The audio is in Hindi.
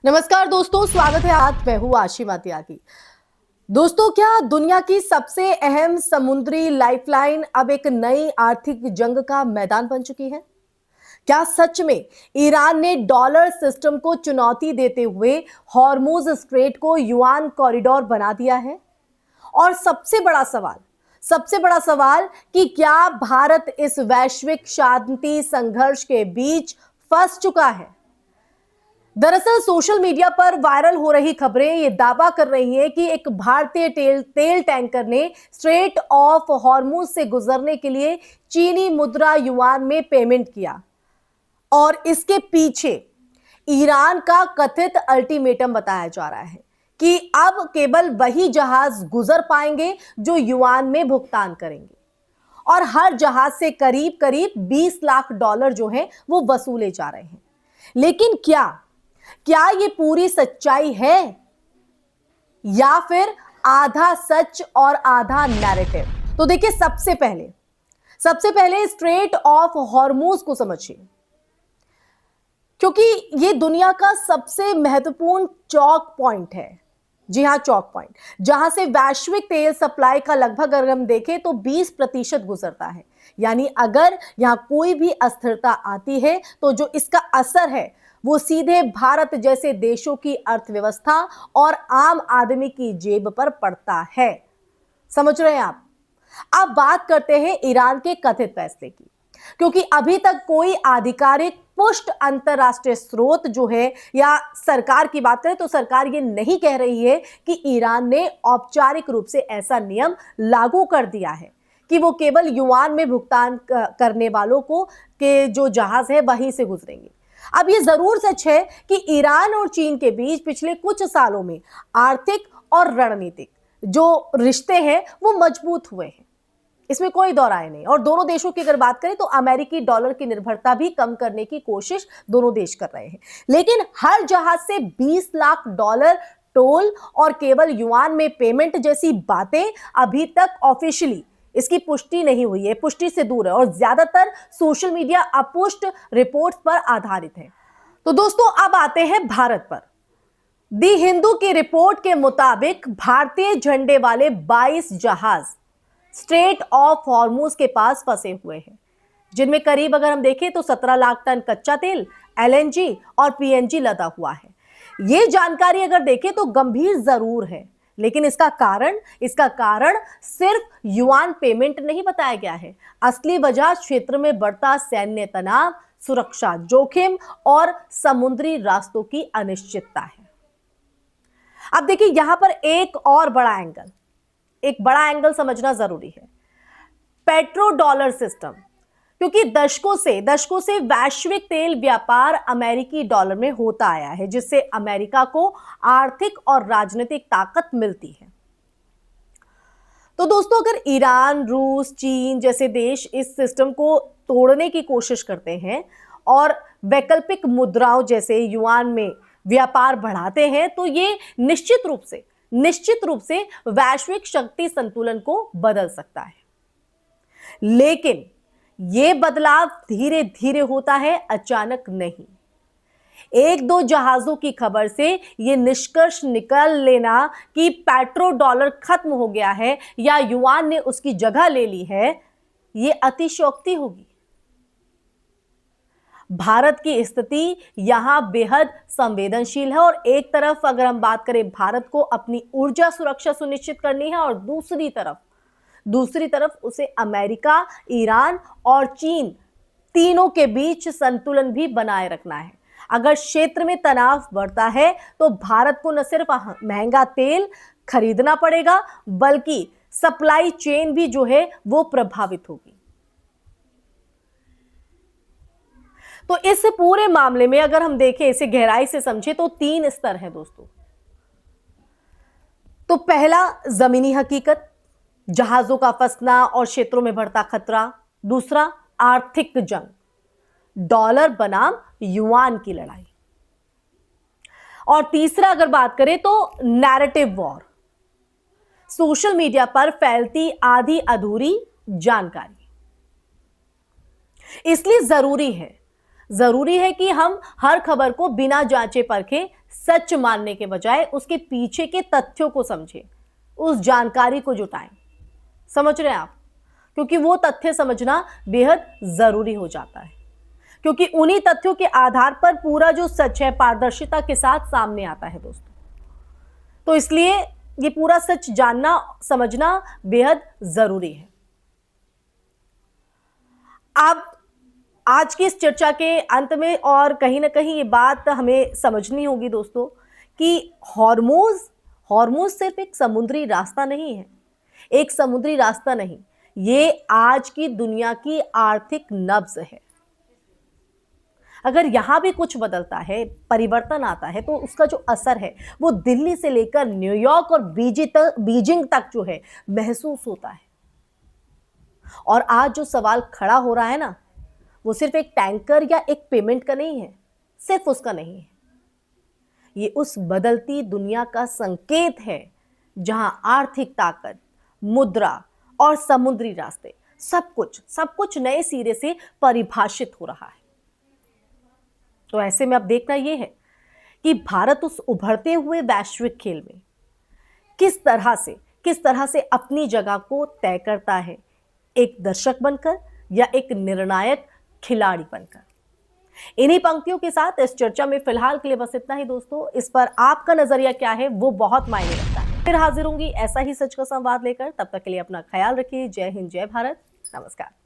नमस्कार दोस्तों, स्वागत है। आज मैं हूं आशिमा त्यागी। दोस्तों, क्या दुनिया की सबसे अहम समुद्री लाइफलाइन अब एक नई आर्थिक जंग का मैदान बन चुकी है? क्या सच में ईरान ने डॉलर सिस्टम को चुनौती देते हुए हॉर्मुज स्ट्रेट को युआन कॉरिडोर बना दिया है? और सबसे बड़ा सवाल कि क्या भारत इस वैश्विक शांति संघर्ष के बीच फंस चुका है? दरअसल सोशल मीडिया पर वायरल हो रही खबरें ये दावा कर रही हैं कि एक भारतीय तेल टैंकर ने स्ट्रेट ऑफ हॉर्मुज से गुजरने के लिए चीनी मुद्रा युआन में पेमेंट किया और इसके पीछे ईरान का कथित अल्टीमेटम बताया जा रहा है कि अब केवल वही जहाज गुजर पाएंगे जो युआन में भुगतान करेंगे और हर जहाज से करीब करीब 20 लाख डॉलर जो है वो वसूले जा रहे हैं। लेकिन क्या ये पूरी सच्चाई है या फिर आधा सच और आधा नैरेटिव? तो देखिए, सबसे पहले स्ट्रेट ऑफ हॉर्मुज को समझिए, क्योंकि ये दुनिया का सबसे महत्वपूर्ण चौक पॉइंट है। जी हां, चौक पॉइंट, जहां से वैश्विक तेल सप्लाई का लगभग अगर हम देखें तो 20% गुजरता है। यानी अगर यहां कोई भी अस्थिरता आती है तो जो इसका असर है वो सीधे भारत जैसे देशों की अर्थव्यवस्था और आम आदमी की जेब पर पड़ता है। समझ रहे हैं आप? अब बात करते हैं ईरान के कथित फैसले की, क्योंकि अभी तक कोई आधिकारिक पुष्ट अंतरराष्ट्रीय स्रोत जो है या सरकार की बात करें तो सरकार ये नहीं कह रही है कि ईरान ने औपचारिक रूप से ऐसा नियम लागू कर दिया है कि वो केवल युआन में भुगतान करने वालों को के जो जहाज है वहीं से गुजरेंगे। अब ये जरूर सच है कि ईरान और चीन के बीच पिछले कुछ सालों में आर्थिक और रणनीतिक जो रिश्ते हैं वो मजबूत हुए हैं, इसमें कोई दो राय नहीं। और दोनों देशों की अगर बात करें तो अमेरिकी डॉलर की निर्भरता भी कम करने की कोशिश दोनों देश कर रहे हैं। लेकिन हर जहाज से 20 लाख डॉलर टोल और केवल युआन में पेमेंट जैसी बातें अभी तक ऑफिशियली इसकी पुष्टि नहीं हुई है, पुष्टि से दूर है और ज्यादातर सोशल मीडिया अपुष्ट रिपोर्ट्स पर आधारित है। तो दोस्तों, अब आते हैं भारत पर। दी हिंदू की रिपोर्ट के मुताबिक भारतीय झंडे वाले 22 जहाज स्ट्रेट ऑफ हॉर्मुज के पास फंसे हुए हैं, जिनमें करीब अगर हम देखें तो 17 लाख टन कच्चा तेल, एलएनजी और पीएनजी लदा हुआ है। यह जानकारी अगर देखें तो गंभीर जरूर है, लेकिन इसका कारण सिर्फ युआन पेमेंट नहीं बताया गया है। असली वजह क्षेत्र में बढ़ता सैन्य तनाव, सुरक्षा जोखिम और समुद्री रास्तों की अनिश्चितता है। अब देखिए, यहां पर एक बड़ा एंगल समझना जरूरी है। पेट्रो डॉलर सिस्टम, क्योंकि दशकों से वैश्विक तेल व्यापार अमेरिकी डॉलर में होता आया है, जिससे अमेरिका को आर्थिक और राजनीतिक ताकत मिलती है। तो दोस्तों, अगर ईरान, रूस, चीन जैसे देश इस सिस्टम को तोड़ने की कोशिश करते हैं और वैकल्पिक मुद्राओं जैसे युआन में व्यापार बढ़ाते हैं तो ये निश्चित रूप से वैश्विक शक्ति संतुलन को बदल सकता है। लेकिन यह बदलाव धीरे धीरे होता है, अचानक नहीं। एक दो जहाजों की खबर से यह निष्कर्ष निकाल लेना कि पेट्रो डॉलर खत्म हो गया है या युआन ने उसकी जगह ले ली है, यह अतिशयोक्ति होगी। भारत की स्थिति यहां बेहद संवेदनशील है और एक तरफ अगर हम बात करें भारत को अपनी ऊर्जा सुरक्षा सुनिश्चित करनी है और दूसरी तरफ उसे अमेरिका, ईरान और चीन तीनों के बीच संतुलन भी बनाए रखना है। अगर क्षेत्र में तनाव बढ़ता है तो भारत को न सिर्फ महंगा तेल खरीदना पड़ेगा बल्कि सप्लाई चेन भी जो है वो प्रभावित होगी। तो इस पूरे मामले में अगर हम देखें, इसे गहराई से समझें तो 3 स्तर हैं दोस्तों। तो पहला, जमीनी हकीकत, जहाजों का फंसना और क्षेत्रों में बढ़ता खतरा। दूसरा, आर्थिक जंग, डॉलर बनाम युआन की लड़ाई। और तीसरा अगर बात करें तो नैरेटिव वॉर, सोशल मीडिया पर फैलती आधी अधूरी जानकारी। इसलिए जरूरी है कि हम हर खबर को बिना जांचे परखे सच मानने के बजाय उसके पीछे के तथ्यों को समझें, उस जानकारी को जुटाएं। समझ रहे हैं आप? क्योंकि वो तथ्य समझना बेहद जरूरी हो जाता है, क्योंकि उन्हीं तथ्यों के आधार पर पूरा जो सच है पारदर्शिता के साथ सामने आता है दोस्तों। तो इसलिए ये पूरा सच जानना समझना बेहद जरूरी है। अब आज की इस चर्चा के अंत में और कहीं ना कहीं ये बात हमें समझनी होगी दोस्तों कि हॉर्मोज हॉर्मोज सिर्फ एक समुद्री रास्ता नहीं है, एक समुद्री रास्ता नहीं, ये आज की दुनिया की आर्थिक नब्ज है। अगर यहां भी कुछ बदलता है, परिवर्तन आता है, तो उसका जो असर है वो दिल्ली से लेकर न्यूयॉर्क और बीजिंग तक जो है महसूस होता है। और आज जो सवाल खड़ा हो रहा है ना, वो सिर्फ एक टैंकर या एक पेमेंट का नहीं है, सिर्फ उसका नहीं है। ये उस बदलती दुनिया का संकेत है जहां आर्थिक ताकत, मुद्रा और समुद्री रास्ते सब कुछ नए सिरे से परिभाषित हो रहा है। तो ऐसे में अब देखना यह है कि भारत उस उभरते हुए वैश्विक खेल में किस तरह से अपनी जगह को तय करता है, एक दर्शक बनकर या एक निर्णायक खिलाड़ी बनकर। इन्हीं पंक्तियों के साथ इस चर्चा में फिलहाल के लिए बस इतना ही दोस्तों। इस पर आपका नजरिया क्या है वो बहुत मायने रखता है। फिर हाजिर होंगी ऐसा ही सच का संवाद लेकर। तब तक के लिए अपना ख्याल रखिए। जय हिंद, जय भारत, नमस्कार।